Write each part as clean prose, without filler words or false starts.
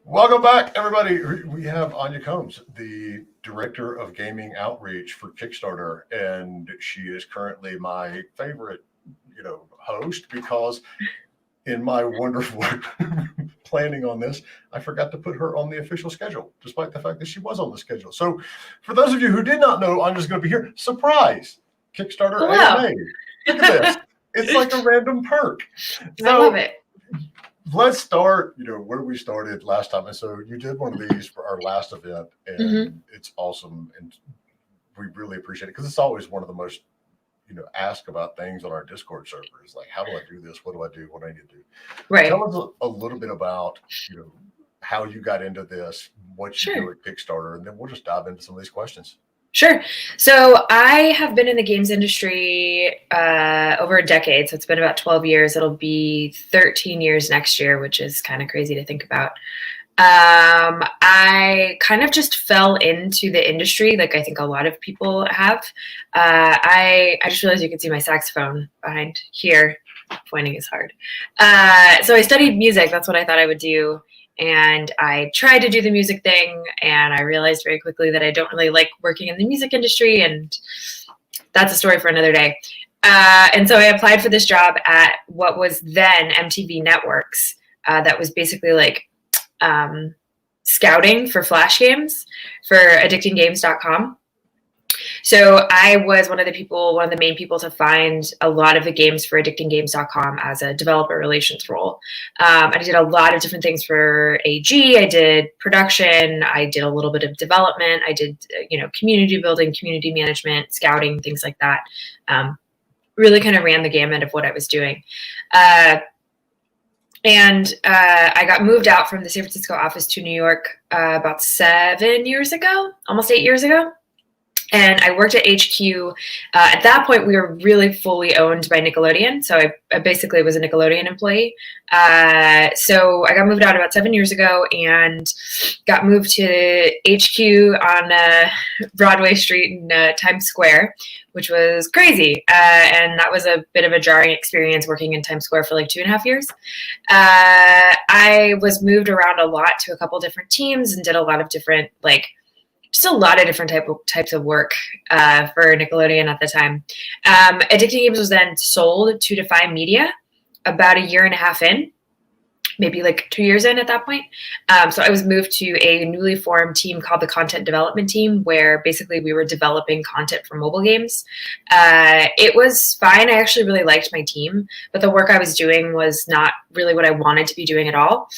Welcome back, everybody. We have Anya Combs, the Director of Gaming Outreach for Kickstarter, and she is currently my favorite, host because in my wonderful planning on this, I forgot to put her on the official schedule, despite the fact that she was on the schedule. So for those of you who did not know, Anya's going to be here. Surprise! Kickstarter AMA. Look at this. It's like a random perk. I love it. Let's start, where we started last time. And so you did one of these for our last event, and it's awesome. And we really appreciate it because it's always one of the most, ask about things on our Discord server is like, how do I do this? What do I do? What do I need to do? Right. Tell us a little bit about, how you got into this, what you do at Kickstarter, and then we'll just dive into some of these questions. Sure. So I have been in the games industry over a decade. So it's been about 12 years. It'll be 13 years next year, which is kind of crazy to think about. I kind of just fell into the industry like I think a lot of people have. I just realized you can see my saxophone behind here. Pointing is hard. So I studied music. That's what I thought I would do. And I tried to do the music thing, and I realized very quickly that I don't really like working in the music industry, and that's a story for another day. And so I applied for this job at what was then MTV Networks. That was basically like scouting for flash games for addictinggames.com. So I was one of the main people to find a lot of the games for addictinggames.com as a developer relations role. I did a lot of different things for AG. I did production. I did a little bit of development. I did, community building, community management, scouting, things like that. Really kind of ran the gamut of what I was doing. And I got moved out from the San Francisco office to New York about 7 years ago, almost 8 years ago. And I worked at HQ. At that point, we were really fully owned by Nickelodeon. So I basically was a Nickelodeon employee. So I got moved out about 7 years ago and got moved to HQ on Broadway Street in Times Square, which was crazy. And that was a bit of a jarring experience working in Times Square for like 2.5 years. I was moved around a lot to a couple different teams and did a lot of different just a lot of different types of work for Nickelodeon at the time. Addicting Games was then sold to Defy Media about 1.5 years in, maybe like 2 years in at that point. So I was moved to a newly formed team called the Content Development Team, where basically we were developing content for mobile games. It was fine. I actually really liked my team, but the work I was doing was not really what I wanted to be doing at all.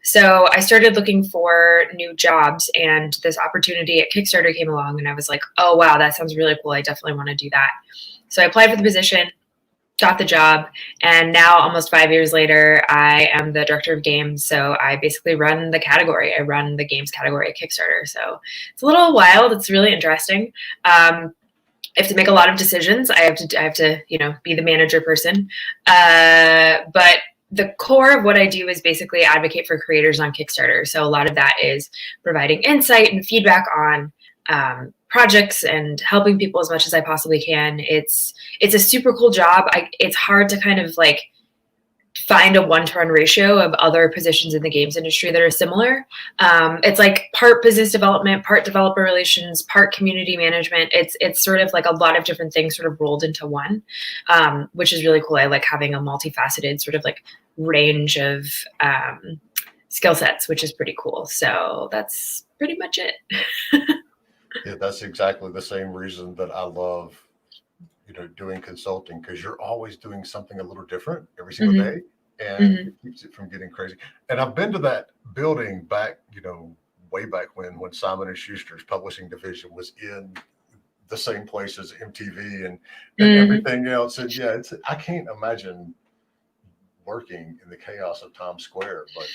So I started looking for new jobs, and this opportunity at Kickstarter came along, and I was like, oh, wow, that sounds really cool. I definitely want to do that. So I applied for the position, got the job, and now almost 5 years later, I am the director of games. So I basically run the category. I run the games category at Kickstarter. So it's a little wild. It's really interesting. I have to make a lot of decisions. I have to, be the manager person. But the core of what I do is basically advocate for creators on Kickstarter. So a lot of that is providing insight and feedback on projects and helping people as much as I possibly can. It's a super cool job. It's hard to kind of find a 1-to-1 ratio of other positions in the games industry that are similar. It's like part business development, part developer relations, part community management. It's sort of like a lot of different things sort of rolled into one, which is really cool. I like having a multifaceted sort of range of skill sets, which is pretty cool. So that's pretty much it. Yeah, that's exactly the same reason that I love doing consulting, because you're always doing something a little different every single day, and it keeps it from getting crazy. And I've been to that building back, way back when Simon & Schuster's publishing division was in the same place as MTV and everything else. And yeah, I can't imagine working in the chaos of Times Square, but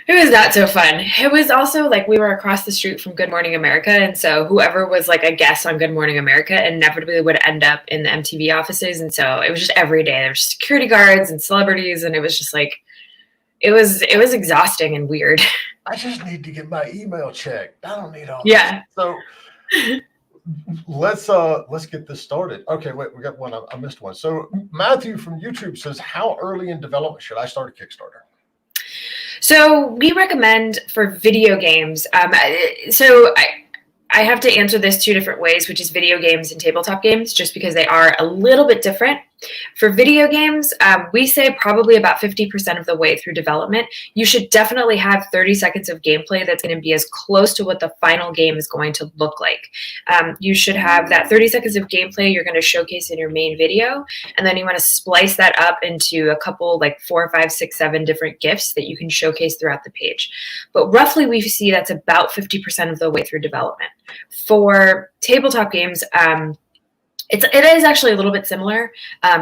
it was not so fun. It was also we were across the street from Good Morning America. And so whoever was a guest on Good Morning America inevitably would end up in the MTV offices. And so it was just every day. There were security guards and celebrities. And it was just it was exhausting and weird. I just need to get my email checked. I don't need all that. So let's get this started. Okay, wait, we got one. I missed one. So Matthew from YouTube says, how early in development should I start a Kickstarter? So we recommend for video games. So I have to answer this two different ways, which is video games and tabletop games, just because they are a little bit different. For video games, we say probably about 50% of the way through development, you should definitely have 30 seconds of gameplay that's going to be as close to what the final game is going to look like. You should have that 30 seconds of gameplay you're going to showcase in your main video, and then you want to splice that up into a couple, like 4, 5, 6, 7 different GIFs that you can showcase throughout the page. But roughly we see that's about 50% of the way through development. For tabletop games, it is actually a little bit similar.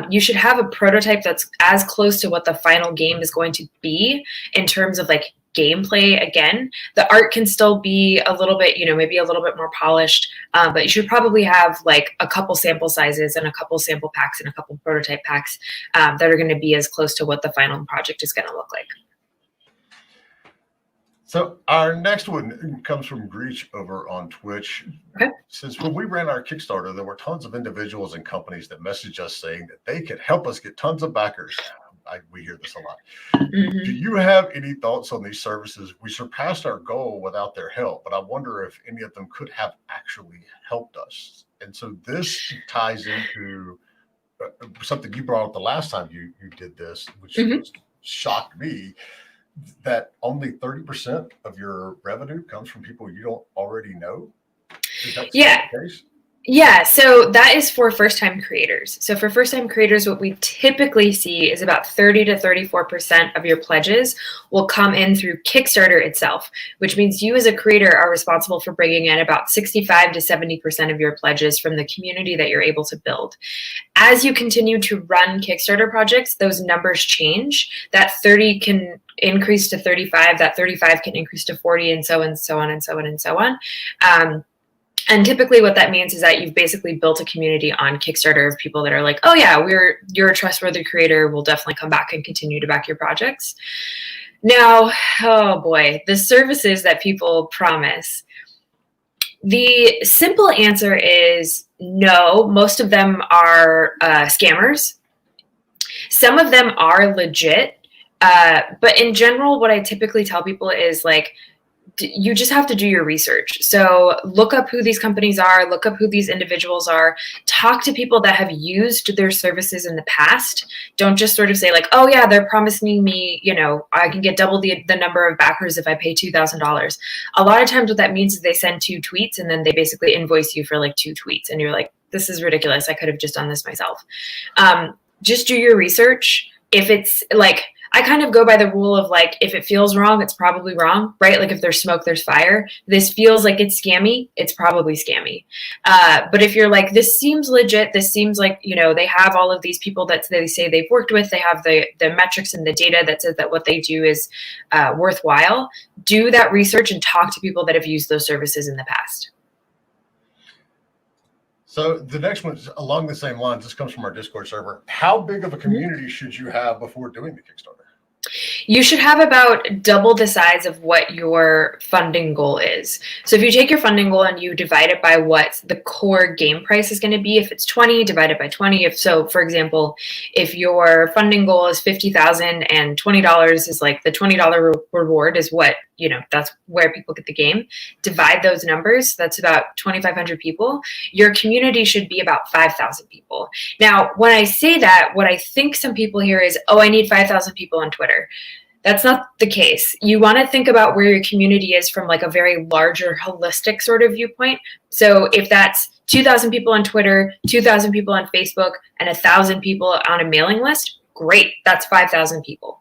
You should have a prototype that's as close to what the final game is going to be in terms of like gameplay. Again, the art can still be a little bit, maybe a little bit more polished, but you should probably have like a couple sample sizes and a couple sample packs and a couple prototype packs that are going to be as close to what the final project is going to look like. So our next one comes from Greach over on Twitch. Okay. Since when we ran our Kickstarter, there were tons of individuals and companies that messaged us saying that they could help us get tons of backers. We hear this a lot. Mm-hmm. Do you have any thoughts on these services? We surpassed our goal without their help, but I wonder if any of them could have actually helped us. And so this ties into something you brought up the last time you did this, which shocked me, that only 30% of your revenue comes from people you don't already know. Is that the case? Yeah, so that is for first-time creators. So for first-time creators, what we typically see is about 30 to 34% of your pledges will come in through Kickstarter itself, which means you as a creator are responsible for bringing in about 65 to 70% of your pledges from the community that you're able to build. As you continue to run Kickstarter projects, those numbers change. That 30 can increase to 35, that 35 can increase to 40, and so on and so on and so on and so on. And typically what that means is that you've basically built a community on Kickstarter of people that are like, oh yeah, you're a trustworthy creator. We'll definitely come back and continue to back your projects. Now, oh boy, the services that people promise. The simple answer is no. Most of them are scammers. Some of them are legit. But in general, what I typically tell people is like, you just have to do your research. So look up who these companies are, look up who these individuals are, talk to people that have used their services in the past. Don't just sort of say like, oh yeah, they're promising me, I can get double the number of backers if I pay $2,000. A lot of times what that means is they send 2 tweets and then they basically invoice you for like 2 tweets. And you're like, this is ridiculous. I could have just done this myself. Just do your research. If it's like, I kind of go by the rule of like, if it feels wrong, it's probably wrong, right? Like if there's smoke, there's fire. This feels like it's scammy, it's probably scammy. But if you're like, this seems legit, this seems like, they have all of these people that they say they've worked with, they have the metrics and the data that says that what they do is worthwhile, do that research and talk to people that have used those services in the past. So the next one is along the same lines. This comes from our Discord server. How big of a community should you have before doing the Kickstarter? You should have about double the size of what your funding goal is. So if you take your funding goal and you divide it by what the core game price is going to be, if it's 20, divide it by 20. So, for example, if your funding goal is $50,000 and $20 is like the $20 reward is what, that's where people get the game. Divide those numbers. That's about 2,500 people. Your community should be about 5,000 people. Now, when I say that, what I think some people hear is, oh, I need 5,000 people on Twitter. That's not the case. You want to think about where your community is from like a very larger holistic sort of viewpoint. So if that's 2,000 people on Twitter, 2,000 people on Facebook, and 1,000 people on a mailing list, great. That's 5,000 people.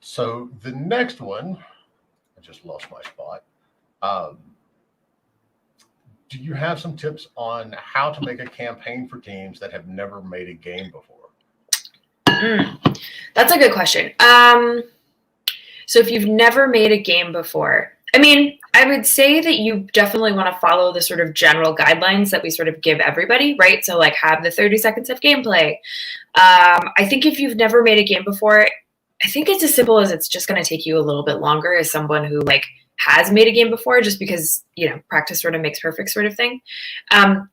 So the next one, I just lost my spot. Do you have some tips on how to make a campaign for teams that have never made a game before? That's a good question. So if you've never made a game before, I would say that you definitely want to follow the sort of general guidelines that we sort of give everybody, right? So like have the 30 seconds of gameplay. I think if you've never made a game before, I think it's as simple as it's just going to take you a little bit longer as someone who like has made a game before, just because, practice sort of makes perfect sort of thing. I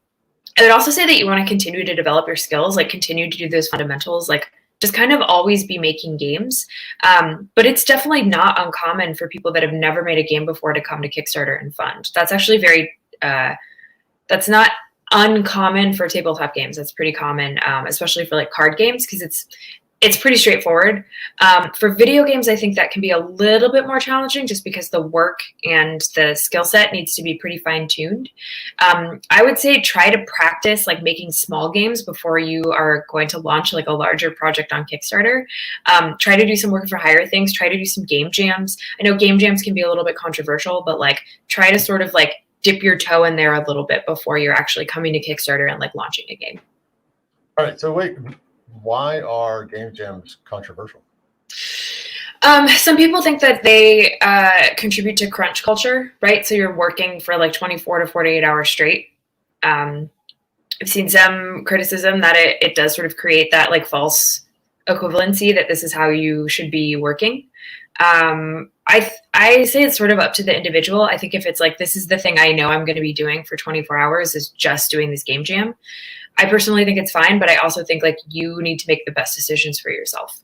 would also say that you want to continue to develop your skills, like continue to do those fundamentals, like just kind of always be making games. But it's definitely not uncommon for people that have never made a game before to come to Kickstarter and fund. That's actually that's not uncommon for tabletop games. That's pretty common, especially for like card games, because it's pretty straightforward. For video games, I think that can be a little bit more challenging just because the work and the skill set needs to be pretty fine-tuned. I would say try to practice like making small games before you are going to launch like a larger project on Kickstarter. Try to do some work for hire things. Try to do some game jams. I know game jams can be a little bit controversial, but like try to sort of like dip your toe in there a little bit before you're actually coming to Kickstarter and like launching a game. All right, so wait. Why are game jams controversial? Some people think that they contribute to crunch culture, right? So you're working for like 24 to 48 hours straight. I've seen some criticism that it does sort of create that like false equivalency that this is how you should be working. I say it's sort of up to the individual. I think if it's like, this is the thing I know I'm going to be doing for 24 hours is just doing this game jam. I personally think it's fine, but I also think like you need to make the best decisions for yourself.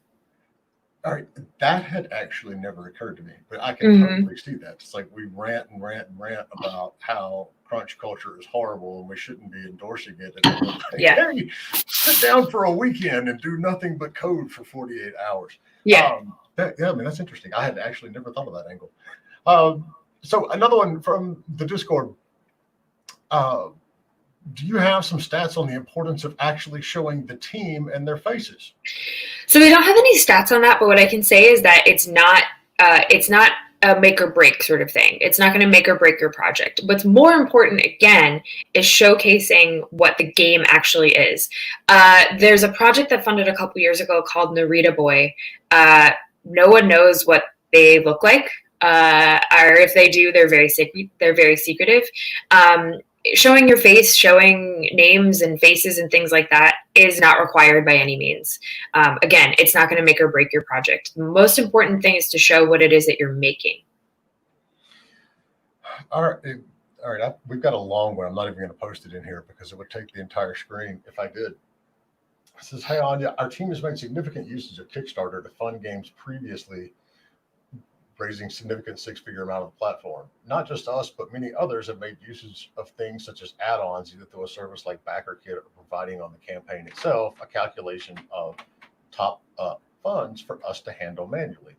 All right, that had actually never occurred to me, but I can totally see that. It's like we rant and rant and rant about how crunch culture is horrible and we shouldn't be endorsing it. And like, hey, sit down for a weekend and do nothing but code for 48 hours. Yeah. I mean, that's interesting. I had actually never thought of that angle. So another one from the Discord. Do you have some stats on the importance of actually showing the team and their faces? So we don't have any stats on that, but what I can say is that it's not a make or break sort of thing. It's not going to make or break your project. What's more important, again, is showcasing what the game actually is. There's a project that funded a couple years ago called Narita Boy. No one knows what they look like, or if they do, they're very secretive. Showing your face, showing names and faces and things like that is not required by any means. Again, it's not going to make or break your project. The most important thing is to show what it is that you're making. All right. We've got a long one. I'm not even going to post it in here because it would take the entire screen if I did. It says, hey, Anya, our team has made significant uses of Kickstarter to fund games previously, raising significant six-figure amount of the platform. Not just us, but many others have made uses of things such as add-ons, either through a service like BackerKit or providing on the campaign itself a calculation of top-up funds for us to handle manually.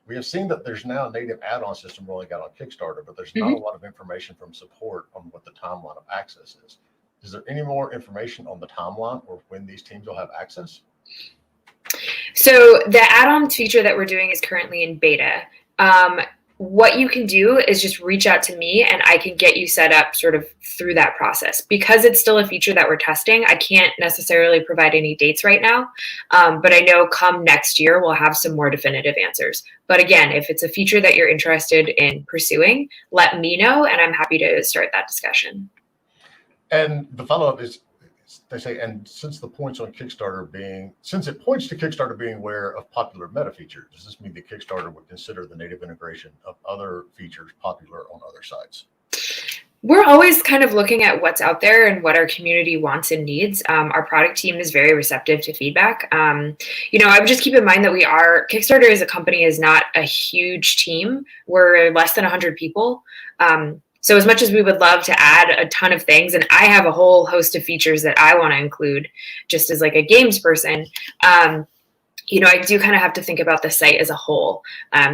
We have seen that there's now a native add-on system rolling out on Kickstarter, but there's not a lot of information from support on what the timeline of access is. Is there any more information on the timeline or when these teams will have access? So the add-on feature that we're doing is currently in beta. What you can do is just reach out to me and I can get you set up sort of through that process. Because it's still a feature that we're testing, I can't necessarily provide any dates right now, but I know come next year, we'll have some more definitive answers. But again, if it's a feature that you're interested in pursuing, let me know and I'm happy to start that discussion. And the follow-up is, they say, and since it points to Kickstarter being aware of popular meta features, does this mean that Kickstarter would consider the native integration of other features popular on other sites? We're always kind of looking at what's out there and what our community wants and needs. Our product team is very receptive to feedback. I would just keep in mind that Kickstarter as a company is not a huge team. We're less than 100 people. So as much as we would love to add a ton of things, and I have a whole host of features that I want to include just as like a games person, I do kind of have to think about the site as a whole.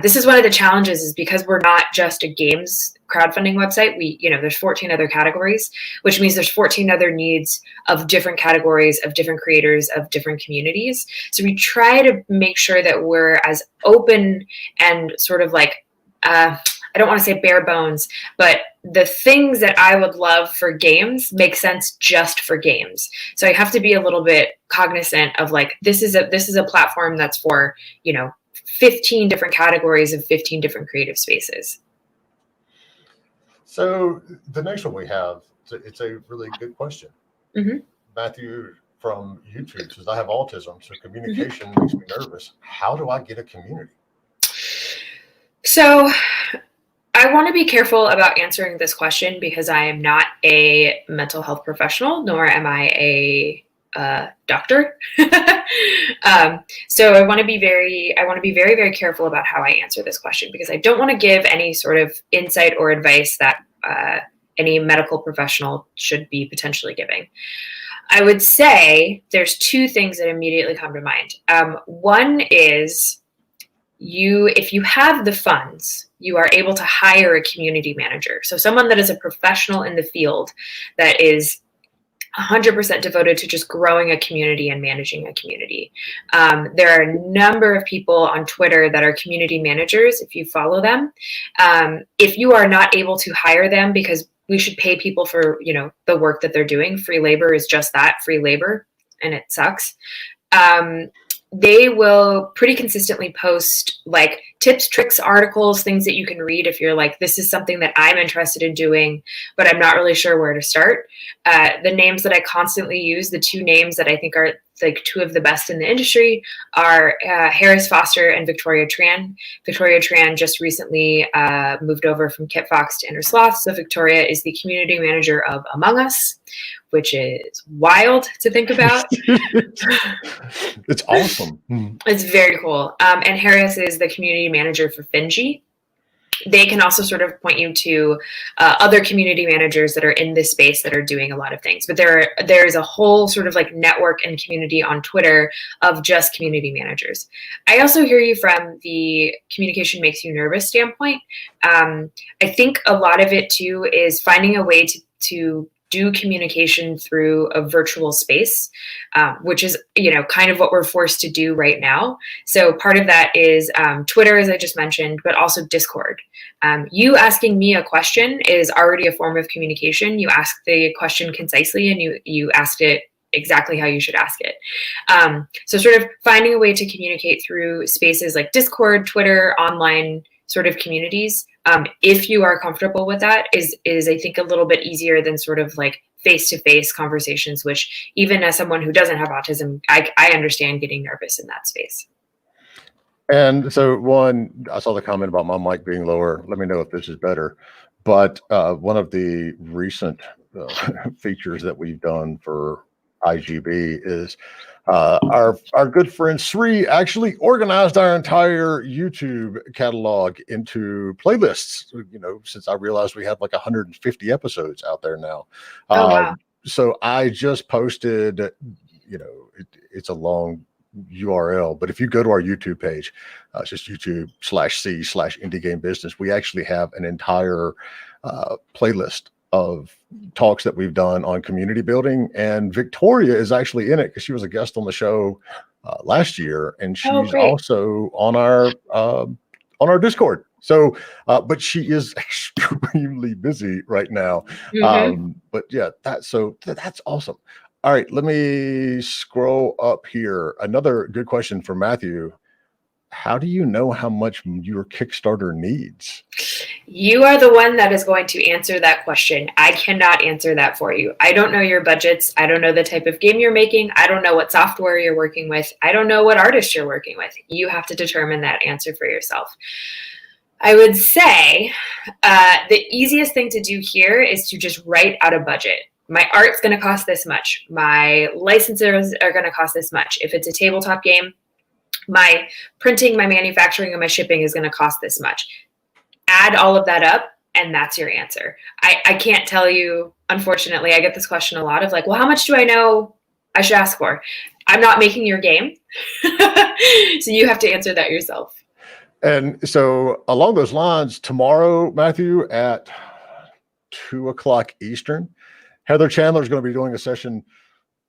This is one of the challenges is because we're not just a games crowdfunding website, there's 14 other categories, which means there's 14 other needs of different categories, of different creators, of different communities. So we try to make sure that we're as open and sort of like, I don't want to say bare bones, but the things that I would love for games make sense just for games. So I have to be a little bit cognizant of like, this is a platform that's for, 15 different categories of 15 different creative spaces. So the next one we have, it's a really good question. Matthew from YouTube says, I have autism, so communication makes me nervous. How do I get a community? So I want to be careful about answering this question because I am not a mental health professional, nor am I a doctor. So I want to be very, very careful about how I answer this question, because I don't want to give any sort of insight or advice that any medical professional should be potentially giving. I would say there's two things that immediately come to mind. One is if you have the funds, you are able to hire a community manager. So someone that is a professional in the field that is 100% devoted to just growing a community and managing a community. There are a number of people on Twitter that are community managers, if you follow them. If you are not able to hire them, because we should pay people for, the work that they're doing. Free labor is just that, free labor, and it sucks. They will pretty consistently post like tips, tricks, articles, things that you can read if you're like, this is something that I'm interested in doing, but I'm not really sure where to start. The names that I constantly use, the two names that I think are like two of the best in the industry, are Harris Foster and Victoria Tran. Victoria Tran just recently moved over from Kitfox to Inner Sloth. So Victoria is the community manager of Among Us, which is wild to think about. It's awesome. It's very cool. And Harris is the community manager for Finji. They can also sort of point you to other community managers that are in this space that are doing a lot of things. But there is a whole sort of like network and community on Twitter of just community managers. I also hear you from the communication makes you nervous standpoint. I think a lot of it too is finding a way to do communication through a virtual space, which is, kind of what we're forced to do right now. So part of that is Twitter, as I just mentioned, but also Discord. You asking me a question is already a form of communication. You ask the question concisely and you asked it exactly how you should ask it. So sort of finding a way to communicate through spaces like Discord, Twitter, online sort of communities, if you are comfortable with that, is I think a little bit easier than sort of like face-to-face conversations, which even as someone who doesn't have autism, I understand getting nervous in that space. And so I saw the comment about my mic being lower. Let me know if this is better. But one of the recent features that we've done for IGB is our good friend Sri actually organized our entire YouTube catalog into playlists, since I realized we have like 150 episodes out there now. Oh, wow. So I just posted, it's a long URL, but if you go to our YouTube page, it's just YouTube/C/Indie Game Business, we actually have an entire playlist of talks that we've done on community building, and Victoria is actually in it because she was a guest on the show last year, and she's also on our Discord. So, but she is extremely busy right now. Mm-hmm. But yeah, that's awesome. All right, let me scroll up here. Another good question from Matthew. How do you know how much your Kickstarter needs? You are the one that is going to answer that question. I cannot answer that for you. I don't know your budgets. I don't know the type of game you're making. I don't know what software you're working with. I don't know what artist you're working with. You have to determine that answer for yourself. I would say the easiest thing to do here is to just write out a budget. My art's going to cost this much. My licenses are going to cost this much. If it's a tabletop game, my printing, my manufacturing, and my shipping is going to cost this much. Add all of that up, and that's your answer. I can't tell you, unfortunately. I get this question a lot of like, well, how much do I know I should ask for? I'm not making your game. So you have to answer that yourself. And so along those lines, tomorrow, Matthew, at 2:00 Eastern, Heather Chandler is going to be doing a session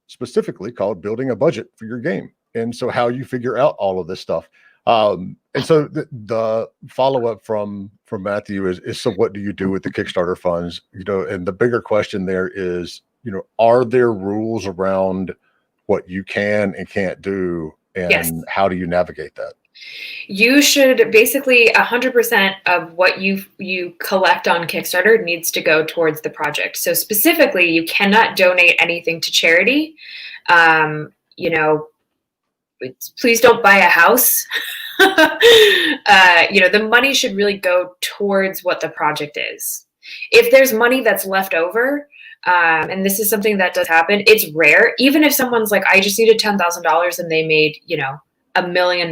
specifically called Building a Budget for Your Game. And so how you figure out all of this stuff. And so the follow-up from Matthew is, so what do you do with the Kickstarter funds? And the bigger question there is, are there rules around what you can and can't do? And yes. How do you navigate that? You should basically 100% of what you collect on Kickstarter needs to go towards the project. So specifically, you cannot donate anything to charity. Please don't buy a house. The money should really go towards what the project is. If there's money that's left over, and this is something that does happen. It's rare. Even if someone's like, I just needed $10,000 and they made, $1 million,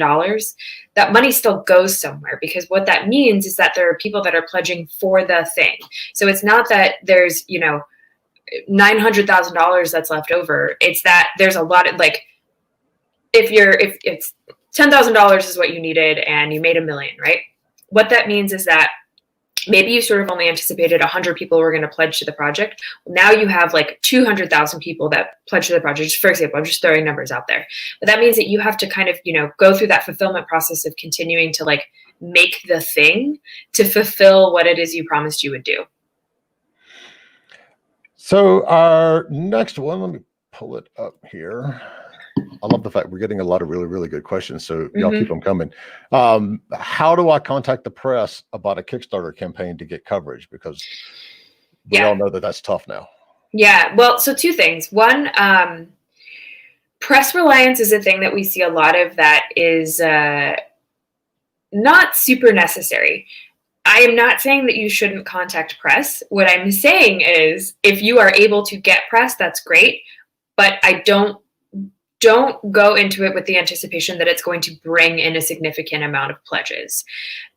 that money still goes somewhere, because what that means is that there are people that are pledging for the thing. So it's not that there's, $900,000 that's left over. It's that there's a lot of, like, if it's $10,000 is what you needed and you made $1 million, right? What that means is that maybe you sort of only anticipated 100 people were going to pledge to the project. Now you have like 200,000 people that pledge to the project. Just for example, I'm just throwing numbers out there. But that means that you have to kind of, go through that fulfillment process of continuing to like make the thing to fulfill what it is you promised you would do. So our next one, let me pull it up here. I love the fact we're getting a lot of really, really good questions. So y'all keep them coming. How do I contact the press about a Kickstarter campaign to get coverage? Because we all know that that's tough now. Yeah. Well, so two things. One, press reliance is a thing that we see a lot of that is not super necessary. I am not saying that you shouldn't contact press. What I'm saying is if you are able to get press, that's great. But I don't go into it with the anticipation that it's going to bring in a significant amount of pledges.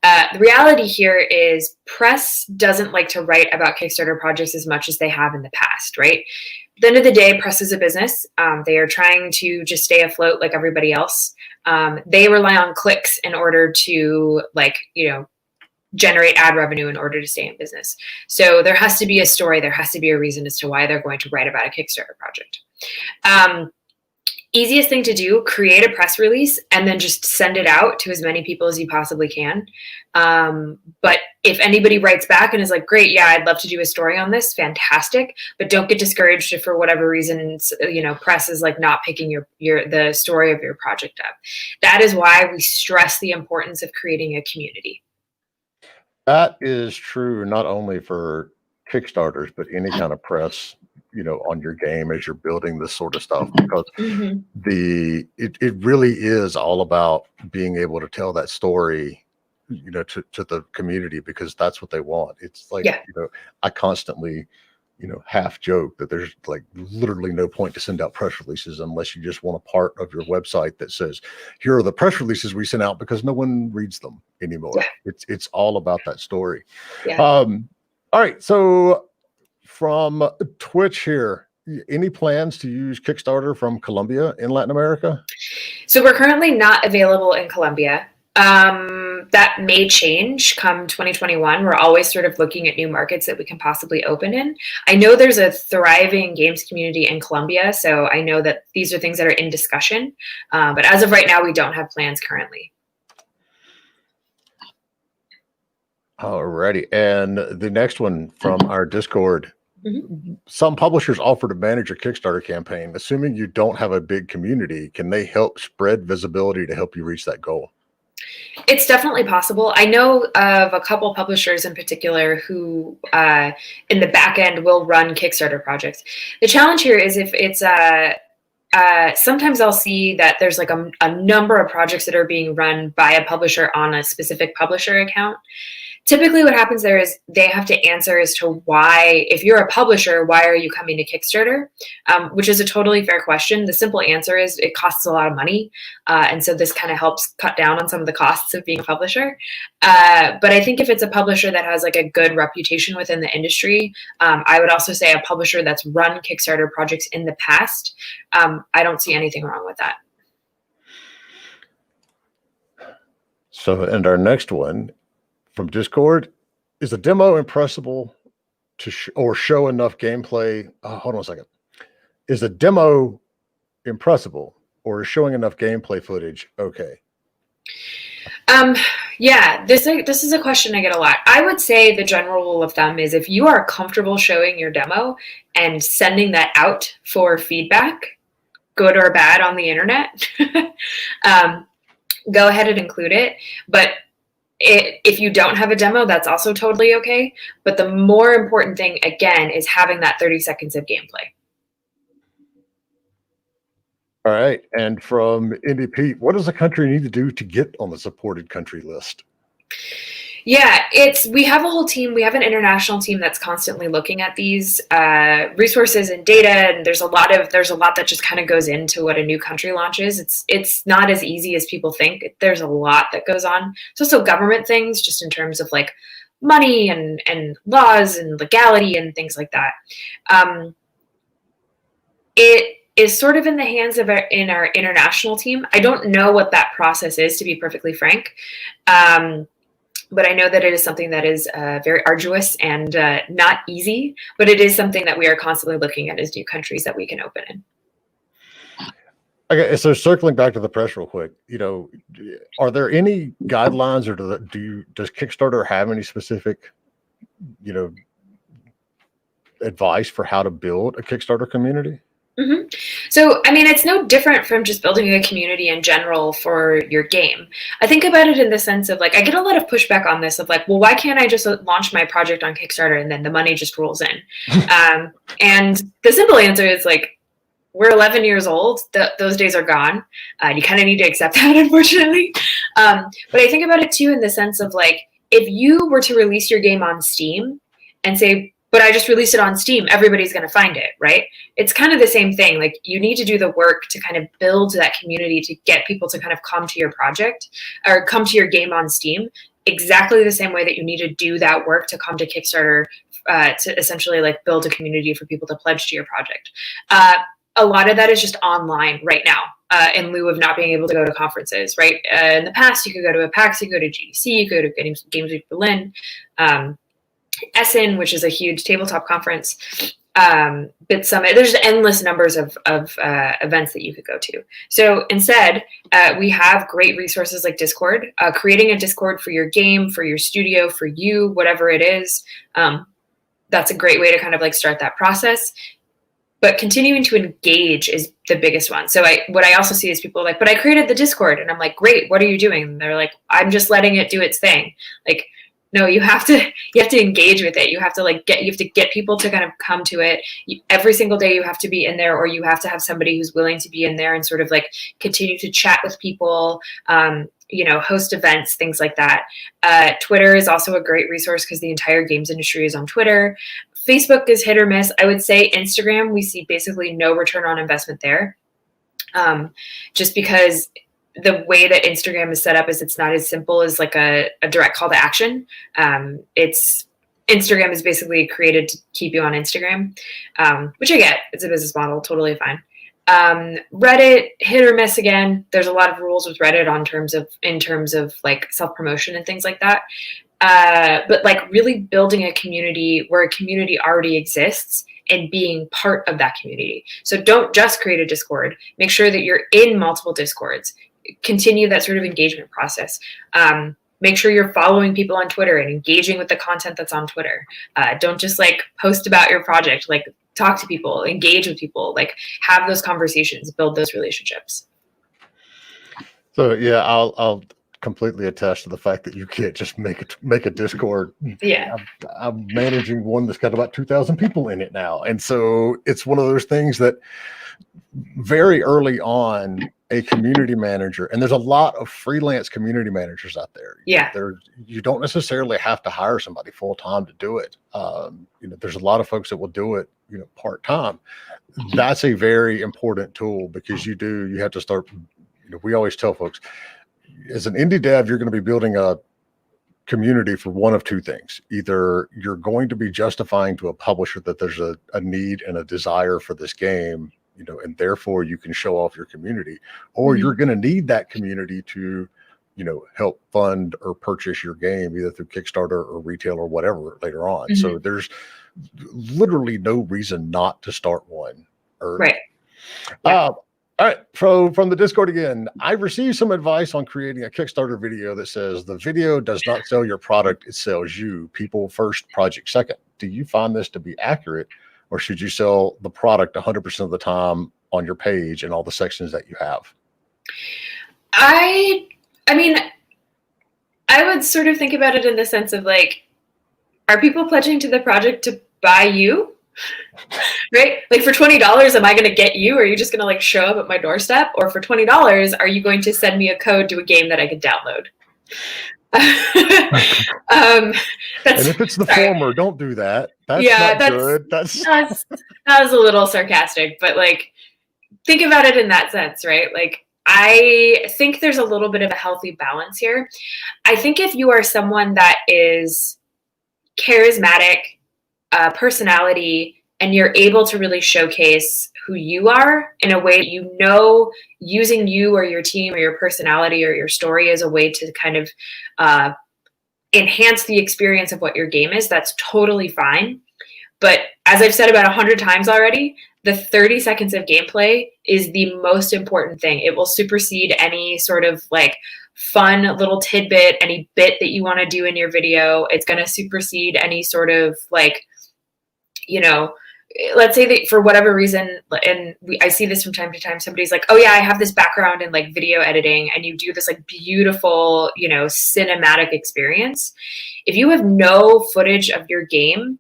The reality here is press doesn't like to write about Kickstarter projects as much as they have in the past, right? At the end of the day, press is a business. They are trying to just stay afloat like everybody else. They rely on clicks in order to generate ad revenue in order to stay in business. So there has to be a story. There has to be a reason as to why they're going to write about a Kickstarter project. Easiest thing to do, create a press release and then just send it out to as many people as you possibly can. But if anybody writes back and is like, great, yeah, I'd love to do a story on this, fantastic. But don't get discouraged if for whatever reasons, press is like not picking the story of your project up. That is why we stress the importance of creating a community. That is true not only for Kickstarters, but any kind of press, on your game as you're building this sort of stuff, because it really is all about being able to tell that story, to the community, because that's what they want. It's like, I constantly, half joke that there's like literally no point to send out press releases unless you just want a part of your website that says, here are the press releases we sent out, because no one reads them anymore. Yeah. It's all about that story. Yeah. All right. So from Twitch here, any plans to use Kickstarter from Colombia in Latin America? So we're currently not available in Colombia. That may change come 2021. We're always sort of looking at new markets that we can possibly open in. I know there's a thriving games community in Colombia, so I know that these are things that are in discussion. But as of right now, we don't have plans currently. Alrighty. And the next one from our Discord. Some publishers offer to manage your Kickstarter campaign. Assuming you don't have a big community, can they help spread visibility to help you reach that goal? It's definitely possible. I know of a couple publishers in particular who in the back end will run Kickstarter projects. The challenge here is if it's sometimes I'll see that there's like a number of projects that are being run by a publisher on a specific publisher account. Typically what happens there is they have to answer as to why, if you're a publisher, why are you coming to Kickstarter? Which is a totally fair question. The simple answer is it costs a lot of money. And so this kind of helps cut down on some of the costs of being a publisher. But I think if it's a publisher that has like a good reputation within the industry, I would also say a publisher that's run Kickstarter projects in the past, I don't see anything wrong with that. So, and our next one, from Discord, is a demo impressible to show enough gameplay? Hold on a second. Is a demo impressible or is showing enough gameplay footage okay? Yeah, this is a question I get a lot. I would say the general rule of thumb is if you are comfortable showing your demo and sending that out for feedback, good or bad on the internet, go ahead and include it. But if you don't have a demo, that's also totally okay. But the more important thing, again, is having that 30 seconds of gameplay. All right. And from Indy Pete, what does a country need to do to get on the supported country list? Yeah, we have a whole team. We have an international team that's constantly looking at these resources and data, and there's a lot that just kind of goes into what a new country launches. It's not as easy as people think. There's a lot that goes on. It's also government things, just in terms of like money and laws and legality and things like that. It is sort of in the hands of our international team. I don't know what that process is, to be perfectly frank. But I know that it is something that is very arduous and not easy, but it is something that we are constantly looking at as new countries that we can open in. Okay, so circling back to the press real quick, are there any guidelines, or does Kickstarter have any specific, advice for how to build a Kickstarter community? Mm-hmm. So, I mean, it's no different from just building a community in general for your game. I think about it in the sense of like, I get a lot of pushback on this of like, well, why can't I just launch my project on Kickstarter and then the money just rolls in? And the simple answer is like, we're 11 years old. Those days are gone. You kind of need to accept that, unfortunately. But I think about it too in the sense of like, if you were to release your game on Steam and say, but I just released it on Steam, everybody's going to find it, right? It's kind of the same thing. Like, you need to do the work to kind of build that community to get people to kind of come to your project or come to your game on Steam, exactly the same way that you need to do that work to come to Kickstarter to essentially like build a community for people to pledge to your project. A lot of that is just online right now. In lieu of not being able to go to conferences, right? In the past, you could go to a PAX, you could go to GDC, you could go to Games Week Berlin, Essen, which is a huge tabletop conference, Bit Summit. There's endless numbers of events that you could go to. So instead, we have great resources like Discord. Creating a Discord for your game, for your studio, for you, whatever it is, that's a great way to kind of like start that process. But continuing to engage is the biggest one. So what I also see is people like, but I created the Discord, and I'm like, great, what are you doing? And they're like, I'm just letting it do its thing. Like, no, you have to engage with it. You have to get people to kind of come to it. Every single day you have to be in there, or you have to have somebody who's willing to be in there and sort of like continue to chat with people, host events, things like that. Twitter is also a great resource because the entire games industry is on Twitter. Facebook is hit or miss. I would say Instagram, we see basically no return on investment there. Just because the way that Instagram is set up is it's not as simple as like a direct call to action. Instagram is basically created to keep you on Instagram, which I get. It's a business model, totally fine. Reddit, hit or miss again. There's a lot of rules with Reddit in terms of like self-promotion and things like that. But like really building a community where a community already exists and being part of that community. So don't just create a Discord. Make sure that you're in multiple Discords. Continue that sort of engagement process. Make sure you're following people on Twitter and engaging with the content that's on Twitter. Don't just like post about your project. Like, talk to people, engage with people, like have those conversations, build those relationships. So yeah, I'll completely attest to the fact that you can't just make a Discord. Yeah, I'm managing one that's got about 2,000 people in it now, and so it's one of those things that very early on, a community manager, and there's a lot of freelance community managers out there. Yeah, you don't necessarily have to hire somebody full time to do it. There's a lot of folks that will do it, part time. That's a very important tool because you have to start. We always tell folks, as an indie dev, you're going to be building a community for one of two things. Either you're going to be justifying to a publisher that there's a need and a desire for this game, and therefore you can show off your community, or you're going to need that community to, help fund or purchase your game either through Kickstarter or retail or whatever later on. Mm-hmm. So there's literally no reason not to start one. Right. Yeah. All right, so from the Discord again, I've received some advice on creating a Kickstarter video that says the video does not sell your product, it sells you. People first, project second. Do you find this to be accurate, or should you sell the product 100% of the time on your page and all the sections that you have? I mean, I would sort of think about it in the sense of like, are people pledging to the project to buy you? Right? Like, for $20, am I going to get you? Or are you just going to like show up at my doorstep? Or for $20, are you going to send me a code to a game that I could download? And if it's the former, don't do that. That's not good. That was a little sarcastic, but like, think about it in that sense, right? Like, I think there's a little bit of a healthy balance here. I think if you are someone that is charismatic, personality, and you're able to really showcase who you are in a way that using you or your team or your personality or your story as a way to kind of enhance the experience of what your game is, that's totally fine. But as I've said about 100 times already, the 30 seconds of gameplay is the most important thing. It will supersede any sort of like fun little tidbit, any bit that you want to do in your video. It's going to supersede any sort of like, let's say that for whatever reason, and I see this from time to time, somebody's like, oh yeah, I have this background in like video editing, and you do this like beautiful, cinematic experience. If you have no footage of your game,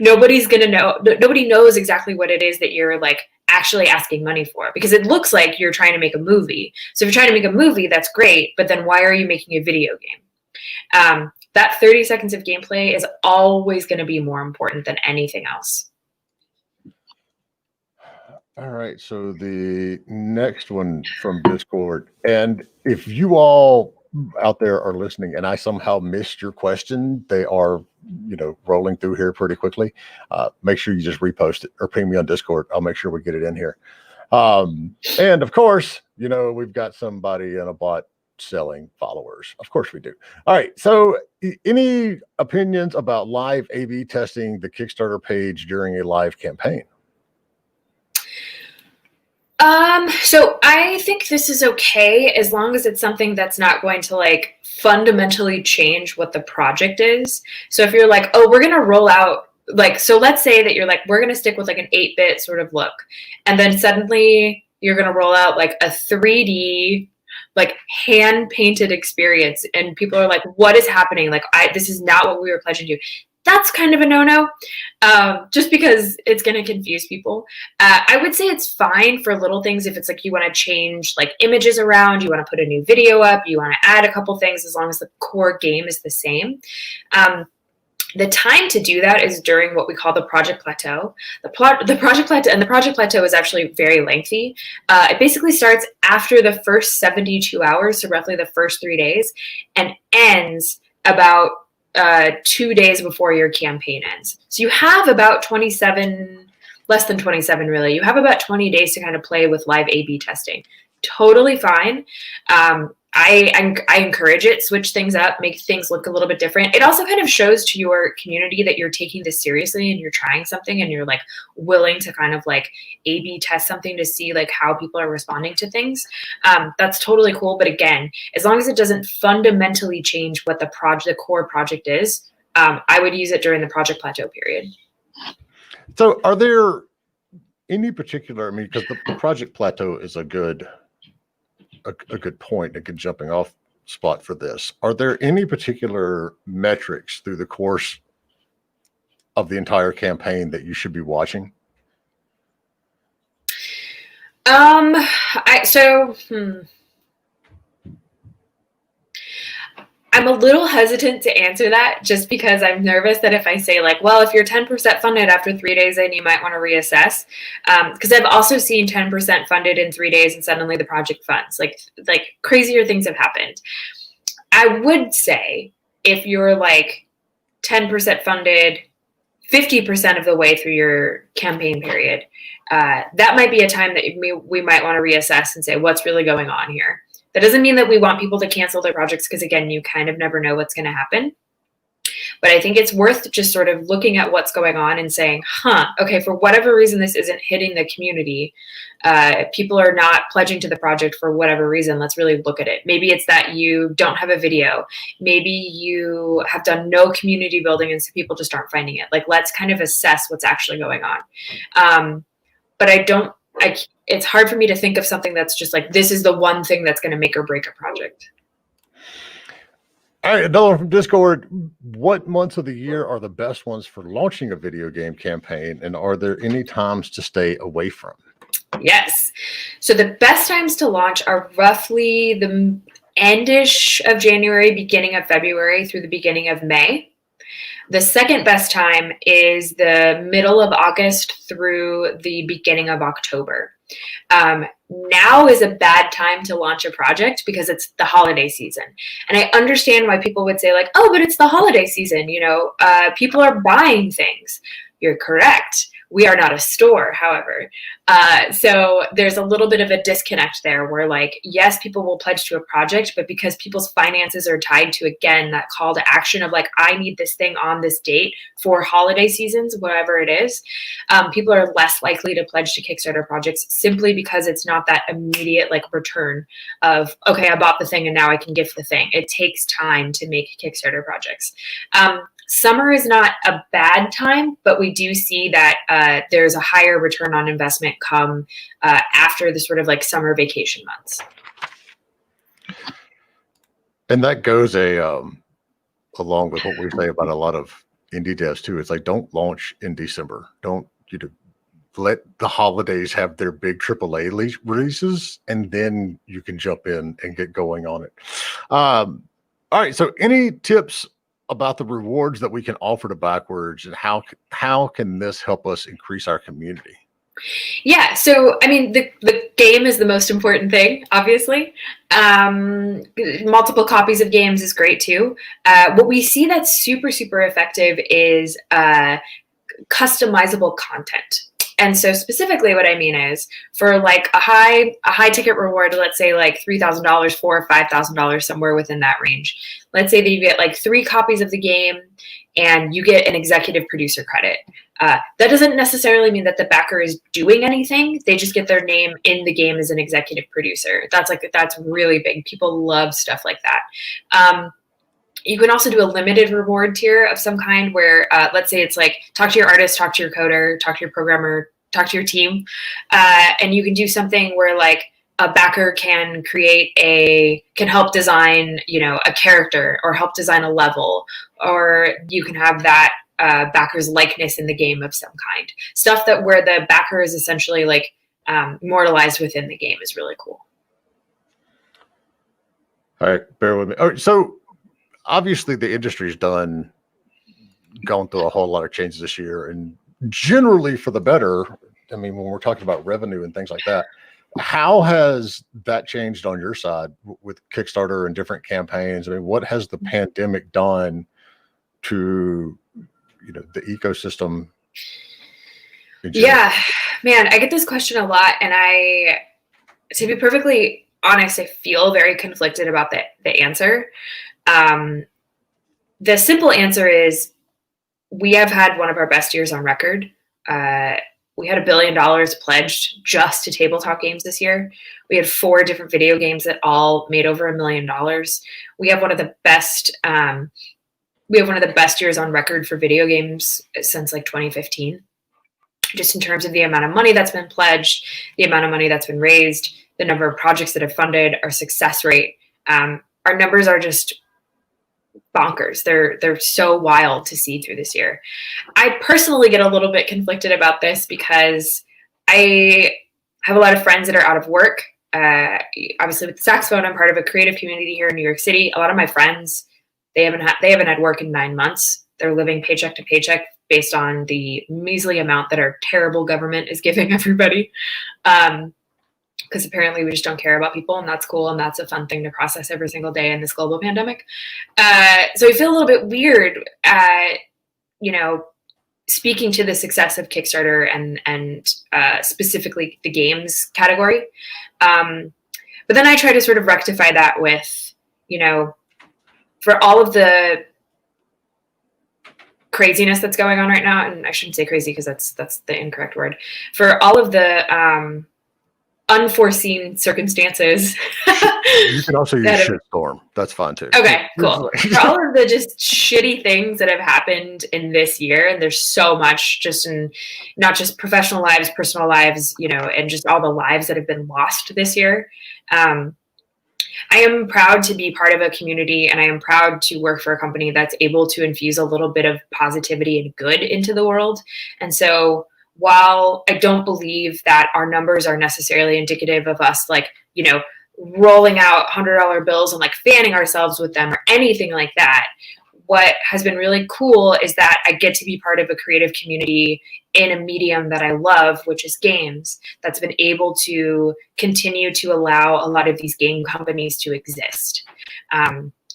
nobody's going to know. Nobody knows exactly what it is that you're like actually asking money for, because it looks like you're trying to make a movie. So if you're trying to make a movie, that's great. But then why are you making a video game? That 30 seconds of gameplay is always going to be more important than anything else. All right. So the next one from Discord. And if you all out there are listening and I somehow missed your question, they are, rolling through here pretty quickly. Make sure you just repost it or ping me on Discord. I'll make sure we get it in here. And of course, we've got somebody in a bot selling followers. Of course we do. All right. So any opinions about live A/B testing the Kickstarter page during a live campaign? So I think this is okay as long as it's something that's not going to like fundamentally change what the project is. So if you're like, oh, we're going to roll out like, so let's say that you're like, we're going to stick with like an 8-bit sort of look. And then suddenly you're going to roll out like a 3D, like hand painted experience. And people are like, what is happening? Like, this is not what we were pledging to. That's kind of a no-no, just because it's going to confuse people. I would say it's fine for little things if it's like you want to change like images around, you want to put a new video up, you want to add a couple things, as long as the core game is the same. The time to do that is during what we call the project plateau. The project plateau is actually very lengthy. It basically starts after the first 72 hours, so roughly the first 3 days, and ends about 2 days before your campaign ends. So you have about 27, less than 27 really. You have about 20 days to kind of play with live A/B testing. Totally fine. I encourage it. Switch things up, make things look a little bit different. It also kind of shows to your community that you're taking this seriously and you're trying something and you're like willing to kind of like A/B test something to see like how people are responding to things. That's totally cool. But again, as long as it doesn't fundamentally change what the core project is, I would use it during the project plateau period. So are there any particular, because the project plateau is a good point, a good jumping off spot for this. Are there any particular metrics through the course of the entire campaign that you should be watching? I'm a little hesitant to answer that just because I'm nervous that if I say like, well, if you're 10% funded after 3 days, then you might want to reassess. Because I've also seen 10% funded in 3 days and suddenly the project funds, like crazier things have happened. I would say if you're like 10% funded, 50% of the way through your campaign period, that might be a time that we might want to reassess and say, what's really going on here? That doesn't mean that we want people to cancel their projects because, again, you kind of never know what's going to happen. But I think it's worth just sort of looking at what's going on and saying, okay, for whatever reason this isn't hitting the community, people are not pledging to the project for whatever reason, let's really look at it. Maybe it's that you don't have a video. Maybe you have done no community building and so people just aren't finding it. Like, let's kind of assess what's actually going on. But it's hard for me to think of something that's just like, this is the one thing that's going to make or break a project. All right, another one from Discord. What months of the year are the best ones for launching a video game campaign, and are there any times to stay away from? Yes. So the best times to launch are roughly endish of January, beginning of February through the beginning of May. The second best time is the middle of August through the beginning of October. Now is a bad time to launch a project because it's the holiday season. And I understand why people would say like, oh, but it's the holiday season, people are buying things. You're correct. We are not a store, however. So there's a little bit of a disconnect there where like, yes, people will pledge to a project, but because people's finances are tied to, again, that call to action of like, I need this thing on this date for holiday seasons, whatever it is, people are less likely to pledge to Kickstarter projects simply because it's not that immediate like return of, okay, I bought the thing and now I can gift the thing. It takes time to make Kickstarter projects. Summer is not a bad time, but we do see that there's a higher return on investment come after the sort of like summer vacation months. And that goes along with what we say about a lot of indie devs too. It's like, don't launch in December. Don't let the holidays have their big AAA releases, and then you can jump in and get going on it. All right. So any tips about the rewards that we can offer to Backwards, and how can this help us increase our community? Yeah, so I mean, the game is the most important thing, obviously. Multiple copies of games is great too. What we see that's super, super effective is customizable content. And so specifically what I mean is for like a high ticket reward, let's say like $3,000, $4,000 or $5,000, somewhere within that range. Let's say that you get like 3 copies of the game and you get an executive producer credit. That doesn't necessarily mean that the backer is doing anything. They just get their name in the game as an executive producer. That's really big. People love stuff like that. You can also do a limited reward tier of some kind where, let's say it's like, talk to your artist, talk to your coder, talk to your programmer, talk to your team. And you can do something where like a backer can help design, a character or help design a level, or you can have that backer's likeness in the game of some kind. Stuff that where the backer is essentially like immortalized within the game is really cool. All right, bear with me. All right, so obviously the industry's gone through a whole lot of changes this year, and generally for the better. I mean, when we're talking about revenue and things like that, how has that changed on your side with Kickstarter and different campaigns? I mean, what has the pandemic done to, the ecosystem? Yeah, man, I get this question a lot, and to be perfectly honest, I feel very conflicted about the answer. The simple answer is we have had one of our best years on record. We had $1 billion pledged just to tabletop games this year. We had 4 different video games that all made over $1 million. We have one of the best years on record for video games since like 2015. Just in terms of the amount of money that's been pledged, the amount of money that's been raised, the number of projects that have funded, our success rate. Our numbers are just bonkers. They're so wild to see through this year. I personally get a little bit conflicted about this because I have a lot of friends that are out of work. Obviously with the saxophone, I'm part of a creative community here in New York City. A lot of my friends, they haven't had work in 9 months. They're living paycheck to paycheck based on the measly amount that our terrible government is giving everybody. Because apparently we just don't care about people, and that's cool, and that's a fun thing to process every single day in this global pandemic. So I feel a little bit weird, speaking to the success of Kickstarter and specifically the games category. But then I try to sort of rectify that with, for all of the craziness that's going on right now, and I shouldn't say crazy because that's the incorrect word, for all of the unforeseen circumstances. You can also use shitstorm. That's fine too. Okay, cool. For all of the just shitty things that have happened in this year, and there's so much just in not just professional lives, personal lives, and just all the lives that have been lost this year. I am proud to be part of a community, and I am proud to work for a company that's able to infuse a little bit of positivity and good into the world. And so while I don't believe that our numbers are necessarily indicative of us, like, rolling out $100 bills and like fanning ourselves with them or anything like that. What has been really cool is that I get to be part of a creative community in a medium that I love, which is games, that's been able to continue to allow a lot of these game companies to exist.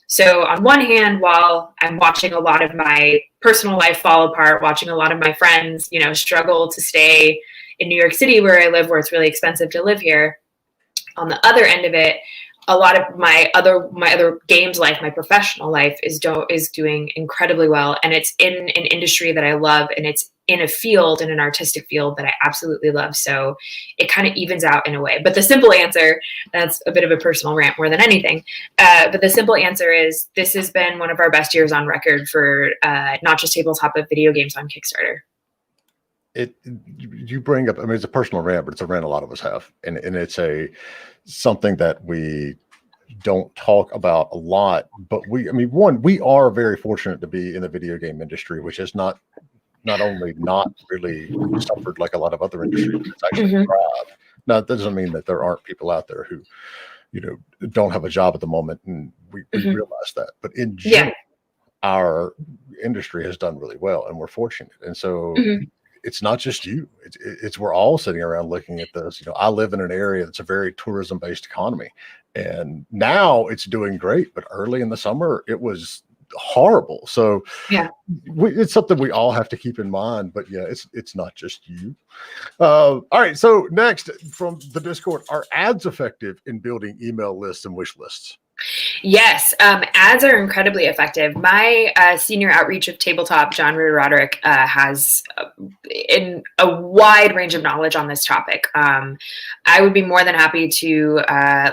So on one hand, while I'm watching a lot of my personal life fall apart, watching a lot of my friends, you know, struggle to stay in New York City where I live, where it's really expensive to live here, on the other end of it, a lot of my other games life, my professional life is doing incredibly well, and it's in an industry that I love, and it's in a field, in an artistic field that I absolutely love. So it kind of evens out in a way. But the simple answer, that's a bit of a personal rant more than anything, but the simple answer is this has been one of our best years on record for not just tabletop, but video games on Kickstarter. You bring up, I mean, it's a personal rant, but it's a rant a lot of us have, and it's something that we don't talk about a lot. But we are very fortunate to be in the video game industry, which is not only not really suffered like a lot of other industries, but it's actually thrived. Now, that doesn't mean that there aren't people out there who, you know, don't have a job at the moment, and we realize that. But in general, our industry has done really well, and we're fortunate, and so. It's not just you. It's we're all sitting around looking at this. You know, I live in an area that's a very tourism-based economy, and now it's doing great. But early in the summer, it was horrible. So it's something we all have to keep in mind. But yeah, it's not just you. All right. So next from the Discord, are ads effective in building email lists and wish lists? Yes, ads are incredibly effective. My senior outreach of Tabletop, John Roderick, has in a wide range of knowledge on this topic. I would be more than happy to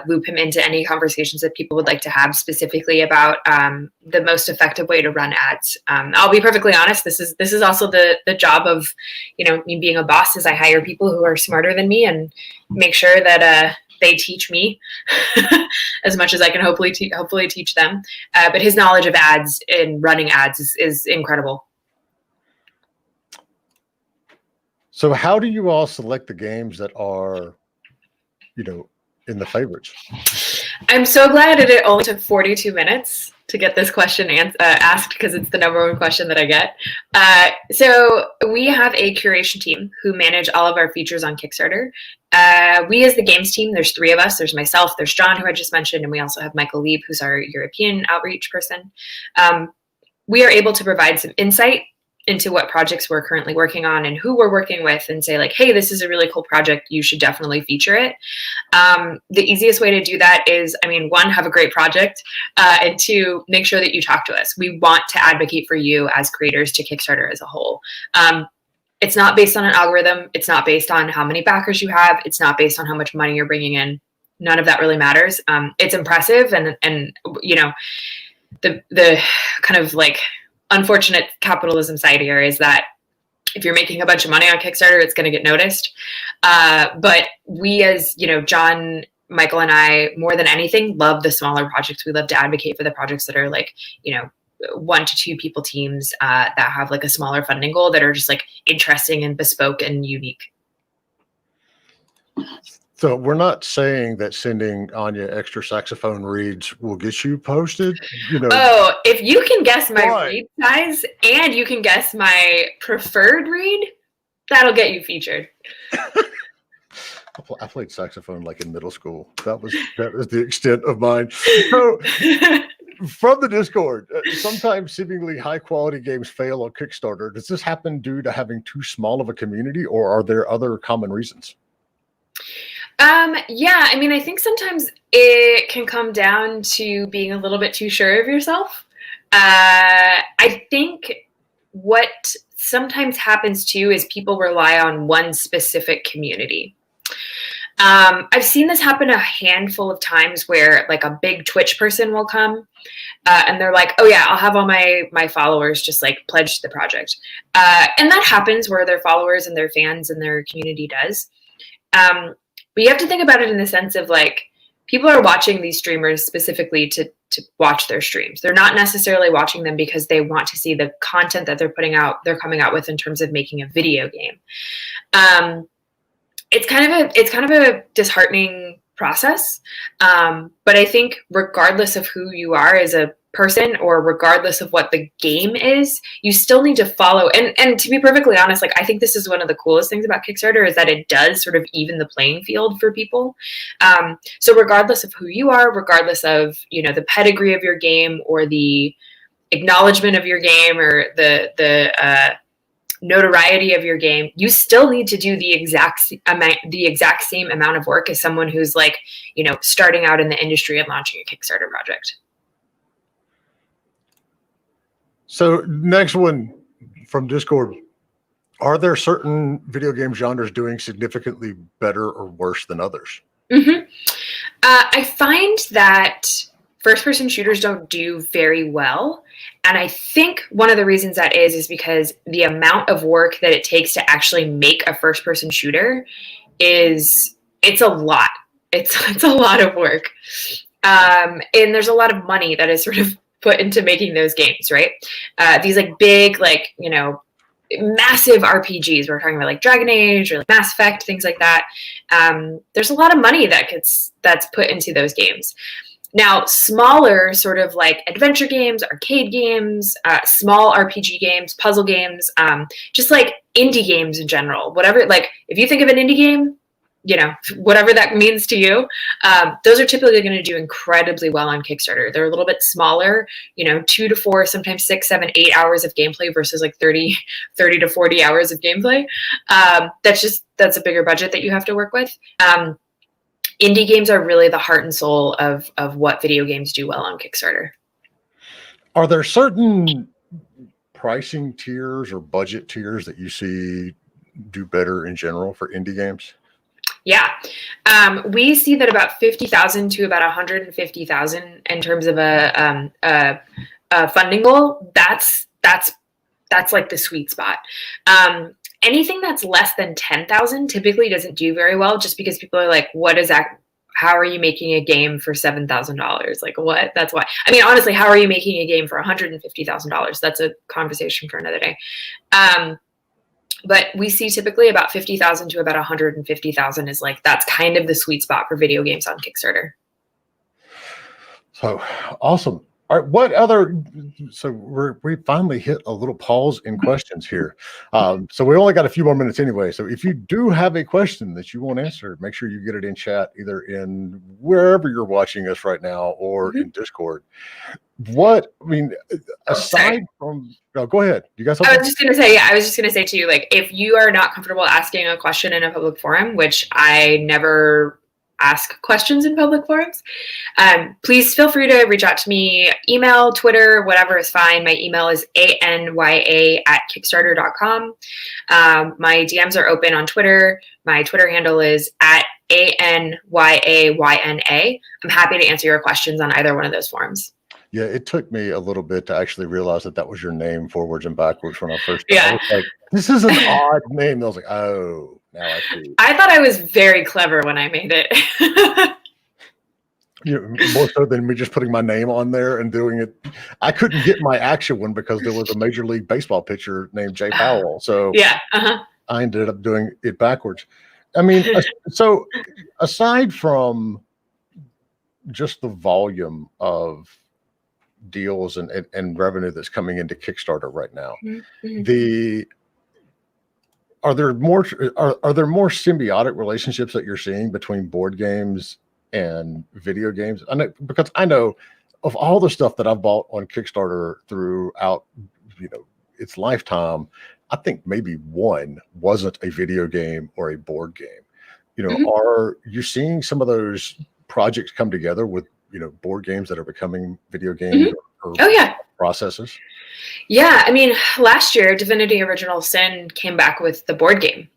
loop him into any conversations that people would like to have specifically about the most effective way to run ads. I'll be perfectly honest. This is also the job of, you know, me being a boss, is I hire people who are smarter than me and make sure that they teach me as much as I can hopefully teach them. But his knowledge of ads and running ads is incredible. So how do you all select the games that are, you know, in the favorites? I'm so glad that it only took 42 minutes to get this question asked, because it's the number one question that I get. So we have a curation team who manage all of our features on Kickstarter. We as the games team, there's 3 of us. There's myself, there's John, who I just mentioned, and we also have Michael Lieb, who's our European outreach person. We are able to provide some insight into what projects we're currently working on and who we're working with, and say like, hey, this is a really cool project, you should definitely feature it. The easiest way to do that is, I mean, 1, have a great project, and 2, make sure that you talk to us. We want to advocate for you as creators to Kickstarter as a whole. It's not based on an algorithm. It's not based on how many backers you have. It's not based on how much money you're bringing in. None of that really matters. It's impressive, and you know, the kind of like unfortunate capitalism side here is that if you're making a bunch of money on Kickstarter, it's going to get noticed. But we, as you know, John, Michael, and I, more than anything, love the smaller projects. We love to advocate for the projects that are like, you know, 1 to 2 people teams that have like a smaller funding goal, that are just like interesting and bespoke and unique. So we're not saying that sending Anya extra saxophone reads will get you posted. You know. Oh, if you can guess my read size and you can guess my preferred read, that'll get you featured. I played saxophone like in middle school. That was the extent of mine. So from the Discord, sometimes seemingly high quality games fail on Kickstarter. Does this happen due to having too small of a community, or are there other common reasons? Yeah, I mean, I think sometimes it can come down to being a little bit too sure of yourself. I think what sometimes happens too is people rely on one specific community. I've seen this happen a handful of times where like a big Twitch person will come and they're like, oh yeah, I'll have all my followers just like pledge to the project. And that happens where their followers and their fans and their community does. But you have to think about it in the sense of like, people are watching these streamers specifically to watch their streams. They're not necessarily watching them because they want to see the content that they're coming out with in terms of making a video game. It's kind of a disheartening process. But I think regardless of who you are as a person, or regardless of what the game is, you still need to follow. And to be perfectly honest, like, I think this is one of the coolest things about Kickstarter, is that it does sort of even the playing field for people. So regardless of who you are, regardless of, the pedigree of your game, or the acknowledgement of your game, or the notoriety of your game, you still need to do the exact same amount of work as someone who's like, starting out in the industry and launching a Kickstarter project. So next one from Discord. Are there certain video game genres doing significantly better or worse than others? I find that first-person shooters don't do very well. And I think one of the reasons that is because the amount of work that it takes to actually make a first-person shooter it's a lot. It's a lot of work. And there's a lot of money that is sort of put into making those games, right? These like big, like, massive RPGs. We're talking about like Dragon Age or like Mass Effect, things like that. There's a lot of money that's put into those games. Now, smaller sort of like adventure games, arcade games, small RPG games, puzzle games, just like indie games in general, whatever, like if you think of an indie game, whatever that means to you, those are typically going to do incredibly well on Kickstarter. They're a little bit smaller, 2 to 4, sometimes 6, 7, 8 hours of gameplay versus like 30 to 40 hours of gameplay. That's a bigger budget that you have to work with. Indie games are really the heart and soul of what video games do well on Kickstarter. Are there certain pricing tiers or budget tiers that you see do better in general for indie games? Yeah. We see that about 50,000 to about 150,000 in terms of a funding goal. That's like the sweet spot. Anything that's less than 10,000 typically doesn't do very well, just because people are like, what is that? How are you making a game for $7,000? Like, what? That's why. I mean, honestly, how are you making a game for $150,000? That's a conversation for another day. But we see typically about 50,000 to about 150,000 is like, that's kind of the sweet spot for video games on Kickstarter. So awesome. All right, what other? So we finally hit a little pause in questions here. So we only got a few more minutes anyway. So if you do have a question that you want answered, make sure you get it in chat, either in wherever you're watching us right now or in Discord. Aside from, no, go ahead. You guys? I was just gonna say to you, like, if you are not comfortable asking a question in a public forum, which I never ask questions in public forums, please feel free to reach out to me, email, Twitter, whatever is fine. My email is anya@kickstarter.com. My DMs are open on Twitter. My Twitter handle is @ANYAYNA. I'm happy to answer your questions on either one of those forums. Yeah, it took me a little bit to actually realize that was your name forwards and backwards when I first Yeah. I was like, this is an odd name. I was like, oh, now I see. I thought I was very clever when I made it. More so than me just putting my name on there and doing it. I couldn't get my actual one because there was a Major League Baseball pitcher named Jay Powell. So yeah, I ended up doing it backwards. I mean, so aside from just the volume of deals and revenue that's coming into Kickstarter right now, are there more symbiotic relationships that you're seeing between board games and video games? Because I know of all the stuff that I've bought on Kickstarter throughout its lifetime, I think maybe one wasn't a video game or a board game. Are you seeing some of those projects come together with board games that are becoming video games or processes? Yeah, I mean, last year Divinity Original Sin came back with the board game.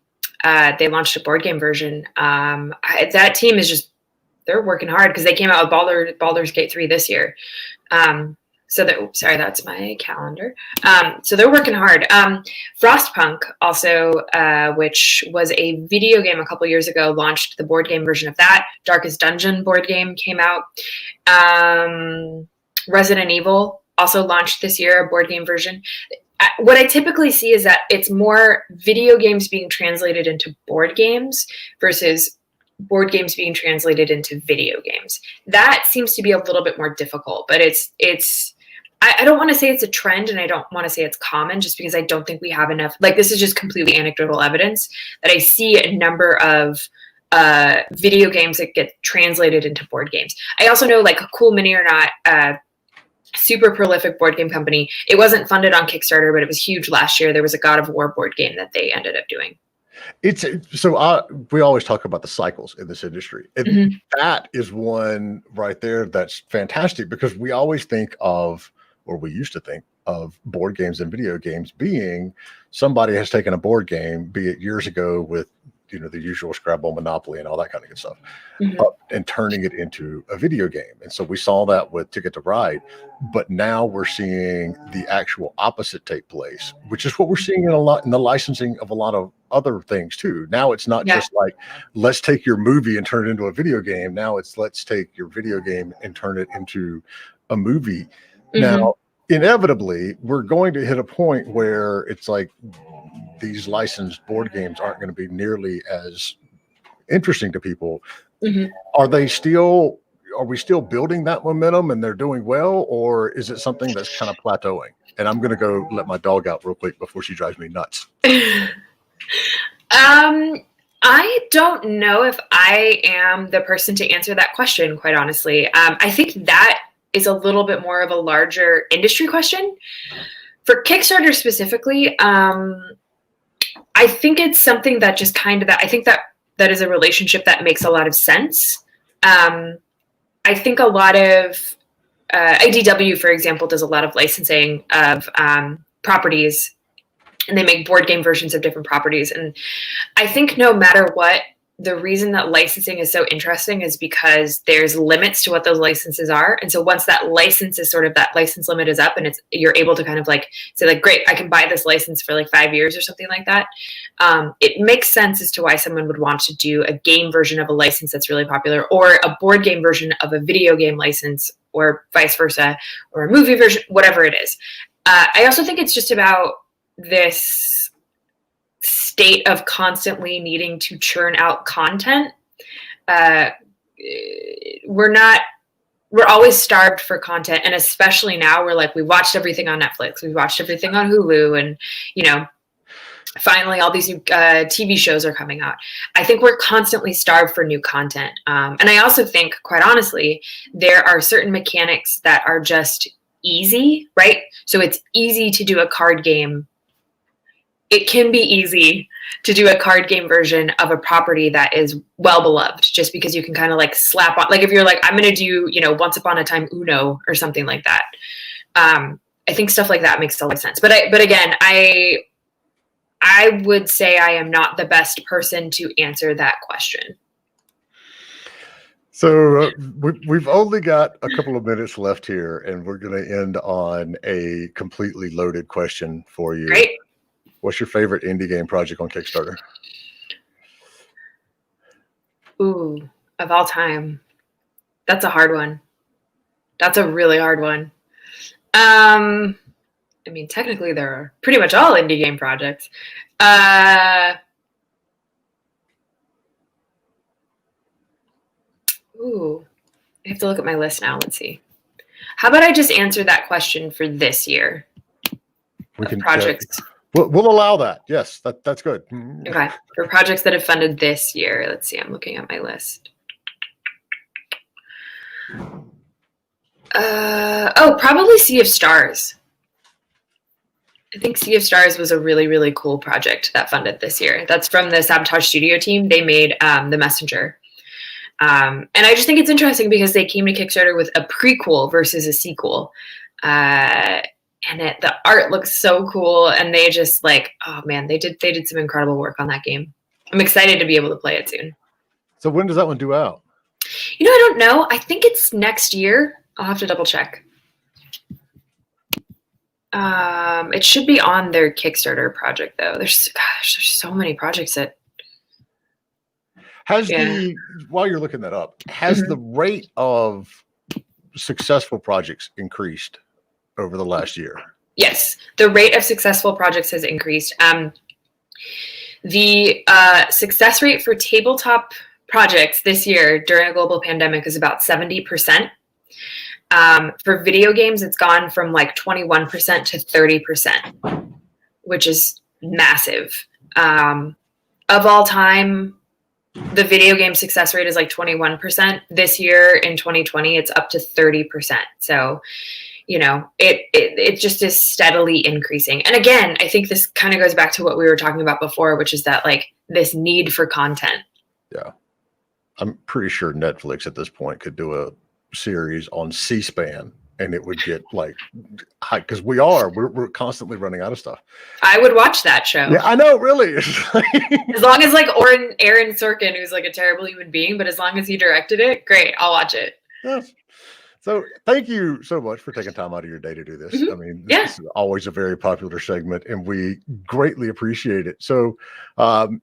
They launched a board game version. That team is they're working hard because they came out with Baldur's Gate 3 this year. That's my calendar. So they're working hard. Frostpunk also, which was a video game a couple years ago, launched the board game version of that. Darkest Dungeon board game came out. Resident Evil also launched this year, a board game version. What I typically see is that it's more video games being translated into board games versus board games being translated into video games. That seems to be a little bit more difficult, but I don't want to say it's a trend, and I don't want to say it's common, just because I don't think we have enough. Like, this is just completely anecdotal evidence that I see a number of video games that get translated into board games. I also know, like, Cool Mini or Not, super prolific board game company. It wasn't funded on Kickstarter, but it was huge last year. There was a God of War board game that they ended up doing. We always talk about the cycles in this industry, and that is one right there that's fantastic, because we always think of, or we used to think of, board games and video games being somebody has taken a board game, be it years ago with, the usual Scrabble, Monopoly, and all that kind of good stuff, and turning it into a video game. And so we saw that with Ticket to Ride, but now we're seeing the actual opposite take place, which is what we're seeing in the licensing of a lot of other things too. Now it's not just like, let's take your movie and turn it into a video game. Now it's, let's take your video game and turn it into a movie. Now, inevitably, we're going to hit a point where it's like, these licensed board games aren't going to be nearly as interesting to people. Are we still building that momentum and they're doing well, or is it something that's kind of plateauing? And I'm going to go let my dog out real quick before she drives me nuts. I don't know if I am the person to answer that question, quite honestly. I think that is a little bit more of a larger industry question. For Kickstarter specifically, I think it's something that just I think that is a relationship that makes a lot of sense. I think a lot of IDW, for example, does a lot of licensing of properties, and they make board game versions of different properties. And I think no matter what, the reason that licensing is so interesting is because there's limits to what those licenses are. And so once that license is that license limit is up, and you're able to kind of like say, like, great, I can buy this license for like 5 years or something like that. It makes sense as to why someone would want to do a game version of a license that's really popular, or a board game version of a video game license, or vice versa, or a movie version, whatever it is. I also think it's just about this state of constantly needing to churn out content. We're always starved for content. And especially now, we watched everything on Netflix. We've watched everything on Hulu, and, finally all these new TV shows are coming out. I think we're constantly starved for new content. And I also think, quite honestly, there are certain mechanics that are just easy, right? So it's easy to do a card game. It can be easy to do a card game version of a property that is well beloved, just because you can kind of like slap on, like if you're like, I'm going to do, Once Upon a Time Uno or something like that. I think stuff like that makes a lot of sense. But again, I would say I am not the best person to answer that question. So we've only got a couple of minutes left here, and we're going to end on a completely loaded question for you. Great. What's your favorite indie game project on Kickstarter? Ooh, of all time. That's a hard one. That's a really hard one. Technically there are pretty much all indie game projects. Ooh, I have to look at my list now. Let's see. How about I just answer that question for this year? We can projects. We'll allow that. Yes, that's good. Okay. For projects that have funded this year, let's see. I'm looking at my list. Probably Sea of Stars. I think Sea of Stars was a really, really cool project that funded this year. That's from the Sabotage Studio team. They made The Messenger. And I just think it's interesting because they came to Kickstarter with a prequel versus a sequel. And the art looks so cool, and they just they did some incredible work on that game. I'm excited to be able to play it soon. So when does that one due out? I don't know. I think it's next year. I'll have to double check. It should be on their Kickstarter project though. There's so many projects that. While you're looking that up, has the rate of successful projects increased over the last year? Yes, the rate of successful projects has increased. The success rate for tabletop projects this year during a global pandemic is about 70%. For video games, it's gone from like 21% to 30%, which is massive. Of all time, the video game success rate is like 21%. This year in 2020, it's up to 30%. So, you know, it just is steadily increasing. And again, I think this kind of goes back to what we were talking about before, which is that like this need for content. Yeah. I'm pretty sure Netflix at this point could do a series on C-SPAN and it would get like high, because we're constantly running out of stuff. I would watch that show. Yeah, I know, really. As long as like Aaron Sorkin, who's like a terrible human being, but as long as he directed it, great, I'll watch it. Yes. So thank you so much for taking time out of your day to do this. Mm-hmm. I mean, this is always a very popular segment and we greatly appreciate it. So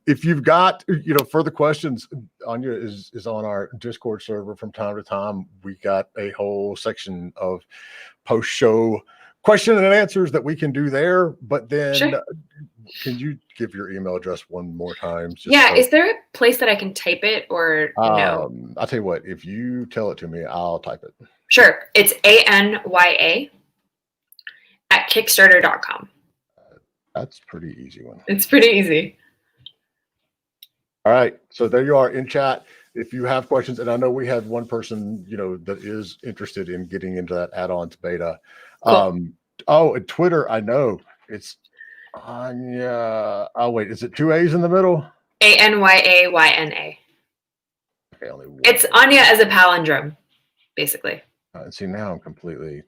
if you've got, further questions, Anya is on our Discord server from time to time. We got a whole section of post-show question and answers that we can do there. But then can you give your email address one more time? Is there a place that I can type it or no? I'll tell you what, if you tell it to me, I'll type it. Sure. It's Anya at Kickstarter.com. That's a pretty easy one. It's pretty easy. All right. So there you are in chat. If you have questions, and I know we had one person, that is interested in getting into that add-ons beta. Cool. And Twitter, I know it's Anya. Oh, wait, is it two A's in the middle? Anyayna. Okay, only one. It's Anya as a palindrome, basically. And see, now I'm completely.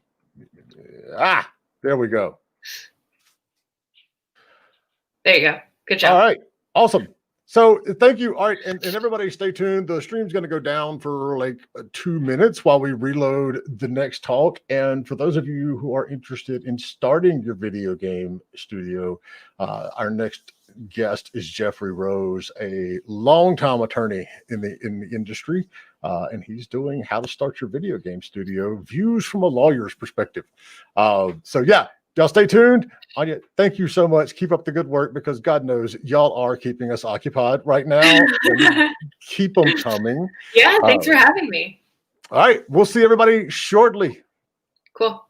There we go. There you go. Good job. All right. Awesome. So thank you. All right. And everybody stay tuned. The stream's going to go down for like 2 minutes while we reload the next talk. And for those of you who are interested in starting your video game studio, our next guest is Jeffrey Rose, a longtime attorney in the industry. And he's doing how to start your video game studio, views from a lawyer's perspective. So yeah, y'all stay tuned. Anya, thank you so much. Keep up the good work because God knows y'all are keeping us occupied right now. Keep them coming. Yeah, thanks for having me. All right, we'll see everybody shortly. Cool.